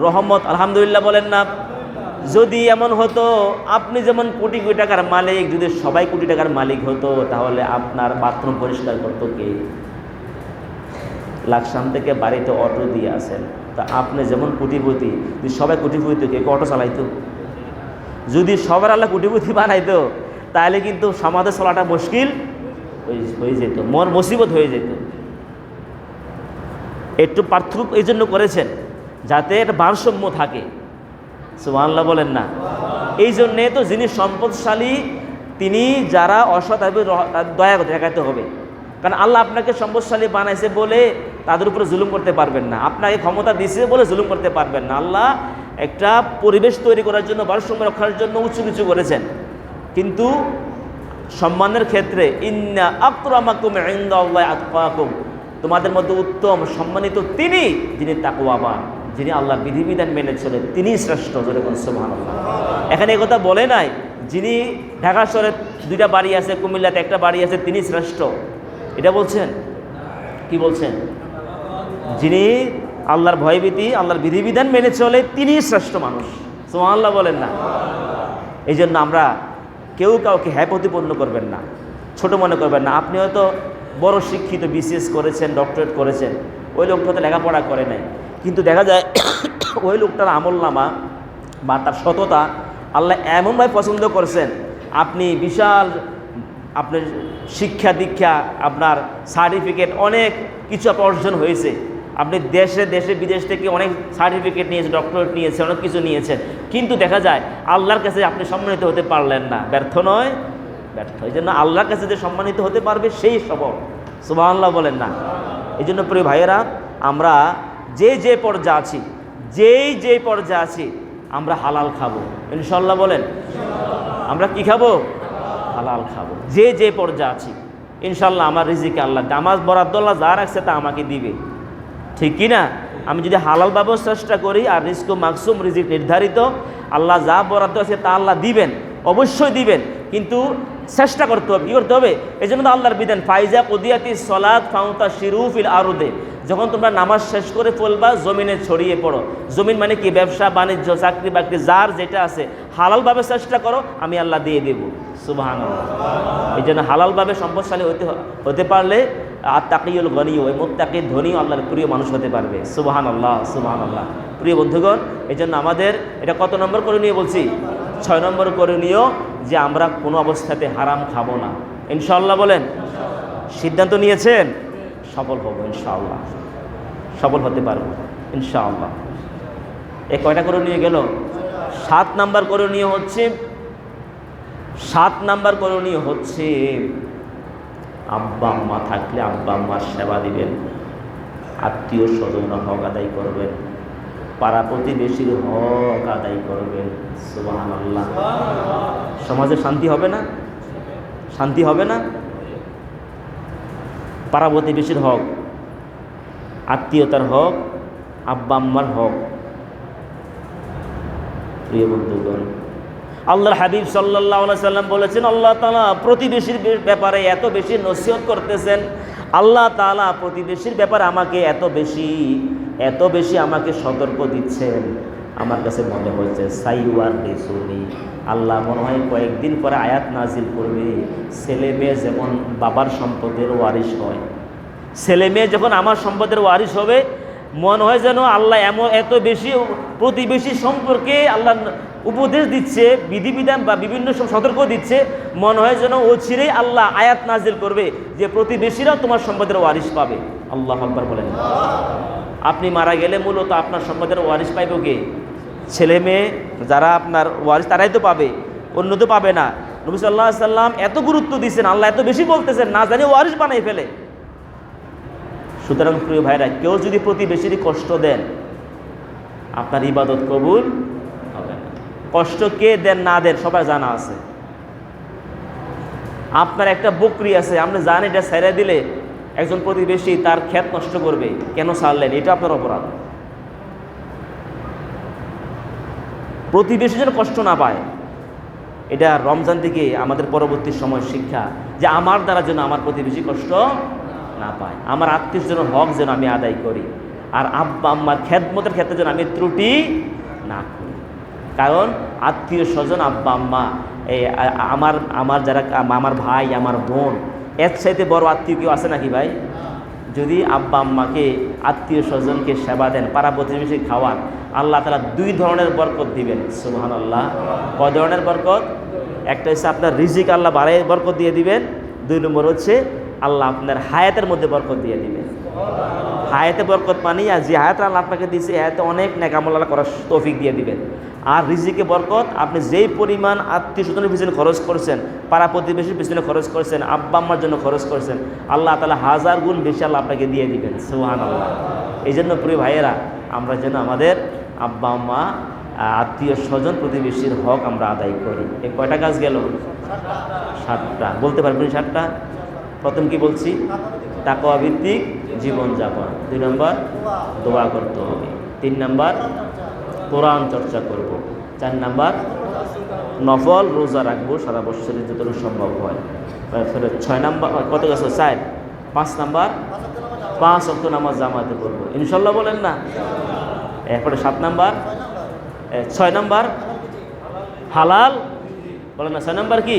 রহমত। আলহামদুলিল্লাহ বলেন না? যদি এমন হতো আপনি যেমন কোটি কোটি টাকার মালিক, যদি সবাই কোটি টাকার মালিক হতো, তাহলে আপনার বাথরুম পরিষ্কার করতো কে? লাকসাম থেকে বাড়িতে অটো দিয়ে আসেন, তা আপনি যেমন কোটিপতি, যদি সবাই কোটিপতি, কে অটো চালাইতো? যদি সবার আল্লাহ কোটিপতি বানাইতো, তাহলে কিন্তু সমাজে চলাটা মুশকিল হয়ে যেত, মুসিবত হয়ে যেত। একটু পার্থক্য এই জন্য করেছেন যাতে একটা ভারসাম্য থাকে। সুবহানাল্লাহ বলেন না? এই জন্যে তো যিনি সম্পদশালী তিনি যারা অসৎ হবে দয়া দেখাতে হবে। কারণ আল্লাহ আপনাকে সম্পদশালী বানাইছে বলে তাদের উপরে জুলুম করতে পারবেন না, আপনাকে ক্ষমতা দিয়েছে বলে জুলুম করতে পারবেন না। আল্লাহ একটা পরিবেশ তৈরি করার জন্য, ভারসাম্য রক্ষার জন্য উঁচু নিচু করেছেন। কিন্তু সম্মানের ক্ষেত্রে ইন্না আকরামাকুম ইনদাল্লাহি আতকাকুম, তোমাদের মধ্যে উত্তম সম্মানিত তিনি যিনি তাকওয়াবান, যিনি আল্লাহর বিধিবিধান মেনে চলে, তিনিই শ্রেষ্ঠ। সুবহানাল্লাহ। এখানে এই কথা বলে নাই যিনি ঢাকা শহরে 2টা বাড়ি আছে, কুমিল্লাতে 1টা বাড়ি আছে, তিনি শ্রেষ্ঠ, এটা বলছেন? কি বলছেন? যিনি আল্লাহর ভয়ভীতি, আল্লাহর বিধিবিধান মেনে চলে, তিনিই শ্রেষ্ঠ মানুষ। সুবহানাল্লাহ বলেন না? এই জন্য আমরা কেউ কাউকে প্রতিপন্ন করবেন না, ছোট মনে করবেন না। আপনি হয়তো বড় শিক্ষিত, বিসিএস করেছেন, ডক্টরেট করেছেন, ওই লোকটা তো লেখাপড়া করে নাই, কিন্তু দেখা যায় ওই লোকটার আমলনামা বা তার সততা আল্লাহ এমনভাবে পছন্দ করছেন, আপনি বিশাল আপনার শিক্ষা দীক্ষা, আপনার সার্টিফিকেট, অনেক কিছু আপনার অর্জন হয়েছে, আপনি দেশে বিদেশ থেকে অনেক সার্টিফিকেট নিয়েছেন, ডক্টরেট নিয়েছেন, অনেক কিছু নিয়েছেন, কিন্তু দেখা যায় আল্লাহর কাছে আপনি সম্মানিত হতে পারলেন না। ব্যর্থ নয়? ব্যর্থ। এই জন্য আল্লাহর কাছে যে সম্মানিত হতে পারবে সেই সফল। সুবহানাল্লাহ বলেন না? এই জন্য প্রিয় ভাইয়েরা, আমরা যে পর্যায়ে আছি আমরা হালাল খাবো ইনশাআল্লাহ। বলেন আমরা কি খাবো? হালাল খাবো। যে পর্যায়ে আছি ইনশাআল্লাহ আমার রিজিকে আল্লাহ, আমার বরাদ্দুল্লাহ যা রাখছে তা আমাকে দিবে, ঠিক কি না? আমি যদি হালাল ভাবে চেষ্টা করি, আর রিজক মাকসুম, রিজিক নির্ধারিত, আল্লাহ যা বরাদ্দ আছে তা আল্লাহ দিবেন, অবশ্যই দিবেন, কিন্তু চেষ্টা করতে হবে। কী করতে হবে? এই জন্য আল্লাহর বিধান, ফাইজা কুদিয়াতিস সালাত ফান্তাশিরু ফিল আরদে, যখন তোমরা নামাজ শেষ করে ফেলবা জমিনে ছড়িয়ে পড়ো। জমিন মানে কি? ব্যবসা বাণিজ্য, চাকরি বাকরি, যার যেটা আছে হালালভাবে চেষ্টা করো, আমি আল্লাহ দিয়ে দেব। সুবহানাল্লাহ। এই জন্য হালালভাবে সম্পদশালী হতে পারলে আর তাকিউল গনি, ওই মুত্তাকি ধনী আল্লাহর প্রিয় মানুষ হতে পারবে। সুবহানাল্লাহ, সুবহানাল্লাহ। প্রিয় বন্ধুগণ, এই জন্য আমাদের এটা কত নম্বর করণীয় বলছি? 6 নম্বর করণীয়, যে আমরা কোনো অবস্থাতে হারাম খাবো না ইনশাআল্লাহ। বলেন সিদ্ধান্ত নিয়েছেন? সফল হবো ইনশাআল্লাহ, সফল হতে পারবো ইনশাআল্লাহ। এ কয়টা করণীয় গেল? 7 নম্বর করণীয় হচ্ছে আব্বা আম্মা থাকলে আব্বা আম্মার সেবা দিবেন, আত্মীয় স্বজনের হক আদায় করবেন, পাড়া প্রতিবেশীর হক আদায় করবেন। সুবহানাল্লাহ। সমাজে শান্তি হবে না? শান্তি হবে না? পাড়া প্রতিবেশীর হক, আত্মীয়তার হক, আব্বা আম্মার হক। প্রিয় বন্ধুগণ, আল্লাহর হাবিব সাল্লাল্লাহু আলাইহি সাল্লাম বলেছেন, আল্লাহ তাআলা প্রতিবেশীর ব্যাপারে এত বেশি নসিহত করতেছেন, আল্লাহ তাআলা প্রতিবেশীর ব্যাপারে আমাকে এত বেশি আমাকে সতর্ক দিচ্ছেন, আমার কাছে মনে হচ্ছে সাইওয়ার রেসুলি, আল্লাহ মনে হয় কয়েকদিন পরে আয়াত নাজিল করবে, ছেলে মেয়ে যেমন বাবার সম্পদের ওয়ারিশ হয়, ছেলে মেয়ে যখন আমার সম্পদের ওয়ারিশ হবে, মনে হয় যেন আল্লাহ এত বেশি প্রতিবেশী সম্পর্কে আল্লাহ উপদেশ দিচ্ছে, বিধিবিধান বা বিভিন্ন সতর্ক দিচ্ছে, মনে হয় যেন চিরেই আল্লাহ আয়াত নাজিল করবে যে প্রতিবেশীরাও তোমার সম্পদের ওয়ারিশ পাবে। আল্লাহু আকবার বলেন। আপনি মারা গেলে মূলত আপনার সম্পদের ওয়ারিশ পাইব কে? ছেলে মেয়ে যারা আপনার ওয়ারিশ, তারাই তো পাবে, অন্য তো পাবে না। নবী সাল্লাল্লাহু আলাইহি সাল্লাম এত গুরুত্ব দিয়েছেন, আল্লাহ এত বেশি বলতেছেন, না জানি ওয়ারিস বানাই ফেলে। সুতরাং প্রিয় ভাইরা, কেউ যদি প্রতিবেশীর কষ্ট দেন, আপনার ইবাদত কবুল হবে না। কষ্ট কে দেন না দেন সবার জানা আছে। আপনার একটা বকরি আছে, আপনি জানেন এটা ছেড়ে দিলে একজন প্রতিবেশী তার ক্ষেত নষ্ট করবে, কেন ছাড়লেন? এটা আপনার অপরাধ। প্রতিবেশী যেন কষ্ট না পায়, এটা রমজান থেকে আমাদের পরবর্তী সময় শিক্ষা, যে আমার দ্বারা যেন আমার প্রতিবেশী কষ্ট না পায়, আমার আত্মীয়স্বজনের হক যেন আমি আদায় করি, আর আব্বা আম্মার খেদমতের ক্ষেত্রে যেন আমি ত্রুটি না করি। কারণ আত্মীয় স্বজন, আব্বা আম্মা, আমার যারা আমার ভাই, আমার বোন, এর চাইতে বড় আত্মীয় কেউ আছে নাকি ভাই? যদি আব্বা আম্মাকে, আত্মীয় স্বজনকে সেবা দেন, পাড়া প্রতিবেশী খাওয়ান, আল্লাহ তাআলা 2 ধরনের বরকত দিবেন। সুবহানাল্লাহ। কয় ধরনের বরকত? একটা হচ্ছে আপনার রিজিক আল্লাহ বাড়ায় বরকত দিয়ে দিবেন, 2 নম্বর হচ্ছে আল্লাহ আপনার হায়াতের মধ্যে বরকত দিয়ে দিবেন। হায়াতে বরকত মানে যে হায়াত আল্লাহ আপনাকে দিয়েছে, হায়াতে অনেক নেক আমল আল্লাহ করার তৌফিক দিয়ে দিবেন। আর রিজিকে বরকত, আপনি যেই পরিমাণ আত্মীয় স্বজনের পিছনে খরচ করছেন, পাড়া প্রতিবেশীর পিছনে খরচ করছেন, আব্বা আম্মার জন্য খরচ করছেন, আল্লাহ তাআলা 1000 গুণ বেশি আল্লাহ আপনাকে দিয়ে দিবেন। সুবহানাল্লাহ। এই জন্য প্রিয় ভাইয়েরা, আমরা যেন আমাদের আব্বা আম্মা, আত্মীয় স্বজন, প্রতিবেশীর হক আমরা আদায় করি। এই কয়টা কাজ গেল? 7টা। বলতে পারবেন 7টা? প্রথম কি বলছি? তাকওয়া ভিত্তিক জীবনযাপন। 2 নম্বর দোয়া করতে হবে। 3 নম্বর কোরআন চর্চা করব। 4 নম্বর নফল রোজা রাখবো সারা বছরে যতটুকু সম্ভব হয়। 6 নম্বর কত গেছে? 4। 5 নম্বর 5 ওয়াক্ত নামাজ জামাতে পড়বো ইনশাল্লাহ, বলেন না? এরপরে 7 নম্বর 6 নম্বর হালাল, বলেন না? 6 নম্বর কি?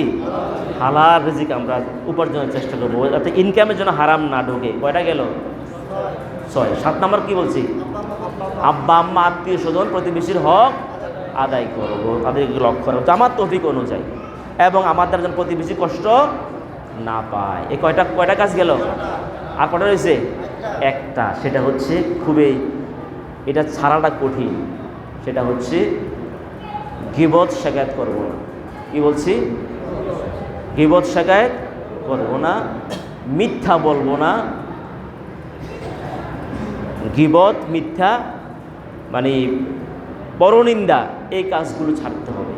হালাল রিজিক আমরা উপার্জনের চেষ্টা করবো, যাতে ইনকামের জন্য হারাম না ঢোকে। কয়টা গেল? 6। 7 নম্বর কি বলছি? আব্বা আম্মা, আত্মীয় স্বজন, প্রতিবেশীর হক আদায় করবো, তাদেরকে লক্ষ্য রাখবো আমার তৌফিক অনুযায়ী, এবং আমাদের যেন প্রতিবেশী কষ্ট না পায়। এই কয়টা কাজ গেল? আর কটা রয়েছে? একটা, সেটা হচ্ছে খুবই, এটা ছাড়াটা কঠিন, সেটা হচ্ছে গীবত শিকায়ত করবো না। কি বলছি? গীবত শিকায়ত করবো না, মিথ্যা বলবো না। গীবত, মিথ্যা মানে পরনিন্দা, এই কাজগুলো ছাড়তে হবে।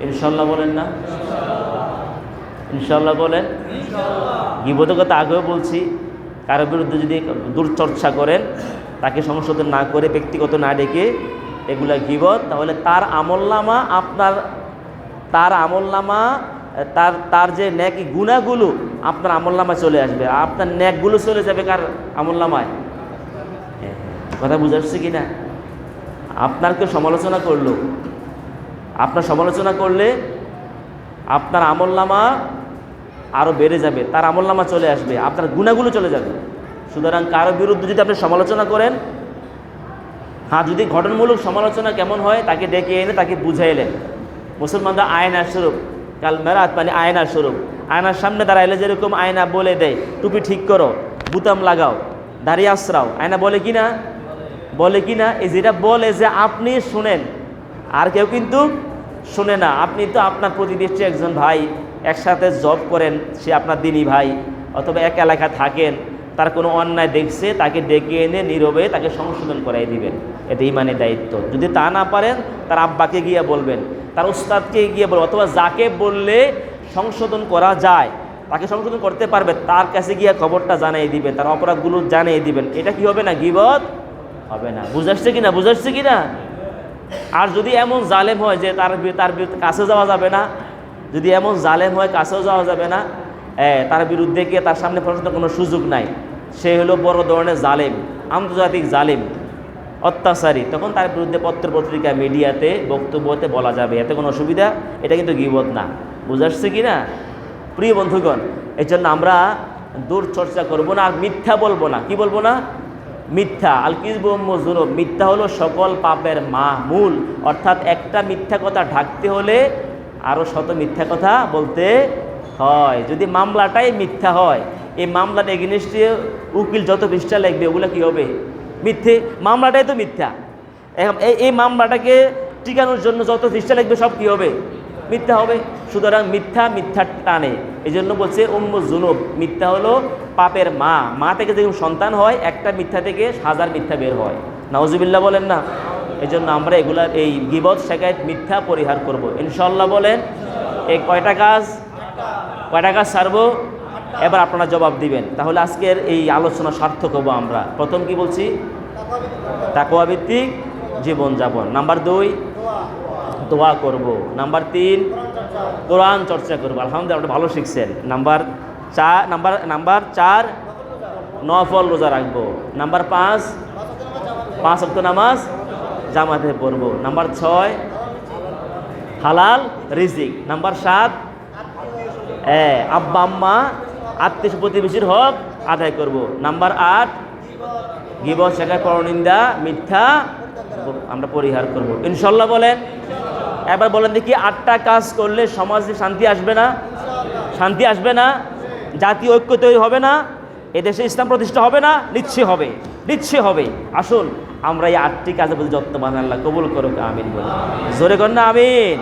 ইনশাল্লাহ বলেন না? ইনশাল্লাহ বলেন। গীবতের কথা আগেও বলছি, কারোর বিরুদ্ধে যদি দুর্চর্চা করেন, তাকে সংশোধন না করে, ব্যক্তিগত না ডেকে, এগুলা গীবত, তাহলে তার আমলনামা আপনার, তার আমলনামা, তার যে নেক গুনাহগুলো আপনার আমলনামায় চলে আসবে, আপনার নেকগুলো চলে যাবে কার আমলনামায়? কথা বুঝে আসছে কি না? আপনার কেউ সমালোচনা করলো, আপনার সমালোচনা করলে আপনার আমলনামা আরও বেড়ে যাবে, তার আমলনামা চলে আসবে, আপনার গুনাহগুলো চলে যাবে। সুতরাং কারো বিরুদ্ধে যদি আপনি সমালোচনা করেন, হ্যাঁ, যদি ঘটনমূলক সমালোচনা কেমন হয়, তাকে ডেকে এনে তাকে বুঝাইলেন। মুসলমানরা আয়নার স্বরূপ, কাল মেরাত মানে আয়নার স্বরূপ, আয়নার সামনে দাঁড়াইলে যেরকম আয়না বলে দেয়, টুপি ঠিক করো, বুতাম লাগাও, দাঁড়িয়ে আশ্রাও, আয়না বলে কি না? বলে কি না? এই যেটা বলে যে আপনি শুনেন, আর কেউ কিন্তু শুনে না। আপনি তো আপনার প্রতিবেশী একজন ভাই, একসাথে জব করেন, সে আপনার দিনী ভাই, অথবা এক এলাকা থাকেন, তার কোনো অন্যায় দেখছে, তাকে ডেকে এনে নীরবে তাকে সংশোধন করাই দিবেন, এটা ইমানের দায়িত্ব। যদি তা না পারেন, তার আব্বাকে গিয়ে বলবেন, তার উস্তাদকে গিয়ে বলবেন, অথবা যাকে বললে সংশোধন করা যায়, তাকে সংশোধন করতে পারবে, তার কাছে গিয়ে খবরটা জানিয়ে দিবেন, তার অপরাধগুলো জানিয়ে দিবেন। এটা কি হবে না? গীবত হবে না। বুঝাচ্ছে কি না? বুঝাচ্ছে কি না? আর যদি এমন জালেম হয় যে তার কাছে যাওয়া যাবে না, যদি এমন জালেম হয় কাছেও যাওয়া যাবে না, তার বিরুদ্ধে গিয়ে তার সামনে প্রশ্নের কোনো সুযোগ নাই, সে হলো বড় ধরনের জালেম, আন্তর্জাতিক জালেম, অত্যাচারী, তখন তার বিরুদ্ধে পত্র পত্রিকা, মিডিয়াতে, বক্তব্যতে বলা যাবে, এতে কোনো অসুবিধা। এটা কিন্তু গীবত না। বুঝাচ্ছে কি না? প্রিয় বন্ধুগণ, এই জন্য আমরা দুর্চর্চা করবো না, আর মিথ্যা বলবো না। কি বলবো না? মিথ্যা। আল কিযবু যুনুব, মিথ্যা হলো সকল পাপের মূল। অর্থাৎ একটা মিথ্যা কথা ঢাকতে হলে আরও শত মিথ্যা কথা বলতে হয়। যদি মামলাটাই মিথ্যা হয়, এই মামলাটা এগেইনস্টে উকিল যত পৃষ্ঠা লিখবে, ওগুলো কী হবে? মিথ্যে। মামলাটাই তো মিথ্যা। এই মামলাটাকে টিকানোর জন্য যত পৃষ্ঠা লিখবে, সব কী হবে? মিথ্যা হবে। সুতরাং মিথ্যা টানে, এই জন্য বলছে উম্মু যুনুব, মিথ্যা হলো পাপের মা। মা থেকে যেরকম সন্তান হয়, একটা মিথ্যা থেকে 1000 মিথ্যা বের হয়। নাউজুবিল্লাহ বলেন না। এই জন্য আমরা এগুলার এই গীবত শিকায়ত মিথ্যা পরিহার করব ইনশাআল্লাহ। বলেন এই কয়টা কাজ ছাড়বো? এবার আপনারা জবাব দিবেন। তাহলে আজকের এই আলোচনা সার্থক হবো আমরা। প্রথম কি বলছি? তাকওয়া ভিত্তিক জীবনযাপন। নাম্বার 2 দোয়া করব। নাম্বার 3 কোরআন চর্চা করব। আলহামদুলিল্লাহ, আপনি ভালো শিখছেন। নাম্বার 4 নফল রোজা রাখবো। নাম্বার 5 ওয়াক্ত নামাজ জামাতে পড়ব। নাম্বার 6 হালাল রিজিক। নাম্বার 7 আব্বা আম্মা আত্মীয় প্রতিবেশীর হক আদায় করব। নাম্বার 8 গীবত শিকায়ত পরনিন্দা মিথ্যা আমরা পরিহার করব ইনশাআল্লাহ। বলেন এবার বলেন দেখি, 8টা কাজ করলে সমাজে শান্তি আসবে না? শান্তি আসবে না? জাতীয় ঐক্য তৈরি হবে না? এদেশে ইসলাম প্রতিষ্ঠা হবে না? নিশ্চয় হবে। আসুন আমরা এই 8টি কাজে বলি যত্নবান। আল্লাহ কবুল করুক, আমিন বলে জোরে কর না আমিন।